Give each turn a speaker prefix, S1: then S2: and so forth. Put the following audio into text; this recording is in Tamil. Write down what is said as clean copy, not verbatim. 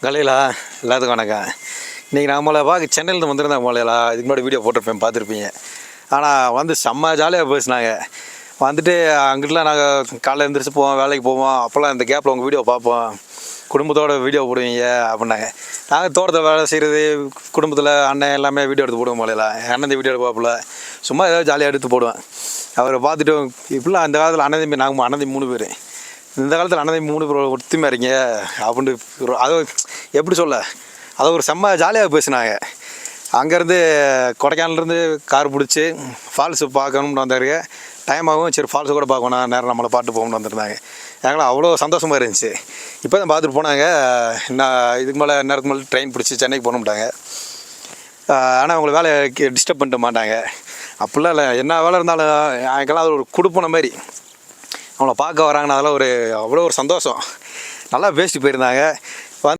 S1: கலையிலா எல்லாத்துக்கும் வணக்கம். இன்றைக்கி நம்மளை பார்க்க சென்னையிலேருந்து வந்திருந்தாங்க மலையிலா. இதுக்கு முன்னாடி வீடியோ போட்டிருப்பேன், பார்த்துருப்பீங்க. ஆனால் வந்து செம்ம ஜாலியாக பேசினாங்க. வந்துட்டு அங்கிட்டலாம் நாங்கள் காலைல எழுந்திரிச்சு போவோம், வேலைக்கு போவோம். அப்போல்லாம் இந்த கேப்பில் உங்கள் வீடியோ பார்ப்போம், குடும்பத்தோட வீடியோ போடுவீங்க அப்படின்னாங்க. நாங்கள் தோட்டத்தை வேலை செய்கிறது, குடும்பத்தில் அண்ணன் எல்லாமே வீடியோ எடுத்து போடுவோம். மலையில என் அண்ணன் வீடியோ எடுக்க பார்ப்பல, சும்மா ஏதாவது ஜாலியாக எடுத்து போடுவேன். அவரை பார்த்துட்டு இப்படிலாம் அந்த காலத்தில் அண்ணன் தம்பி, நாங்கள் அண்ணன் தம்பி 3 பேர். இந்த காலத்தில் அண்ணன் தம்பி 3 பேர் ஒத்துமையாக இருக்கீங்க அப்படின்ட்டு அதை எப்படி சொல்ல, அதை ஒரு செம்ம ஜாலியாக பேசினாங்க. அங்கேருந்து கொடைக்கானலேருந்து கார் பிடிச்சி ஃபால்ஸு பார்க்கணும்னு வந்தார். டைம் ஆகும், சரி ஃபால்ஸு கூட பார்க்கணும், நேரம் நம்மளை பாட்டு போகணும்னு வந்திருந்தாங்க. எங்களாம் அவ்வளோ சந்தோஷமாக இருந்துச்சு. இப்போ தான் பார்த்துட்டு போனாங்க. நான் இதுக்கு மேலே நேரத்துக்கு மேலே ட்ரெயின் பிடிச்சி சென்னைக்கு போகணும்ட்டாங்க. ஆனால் அவங்கள வேலை டிஸ்டர்ப் பண்ணிட்டு மாட்டாங்க. அப்படிலாம் இல்லை, என்ன வேலை இருந்தாலும் எனக்கெல்லாம் அது ஒரு குடுப்பன மாதிரி. அவங்கள பார்க்க வராங்கன்னா அதெல்லாம் அவ்வளோ ஒரு சந்தோஷம். நல்லா பேசிட்டு போயிருந்தாங்க.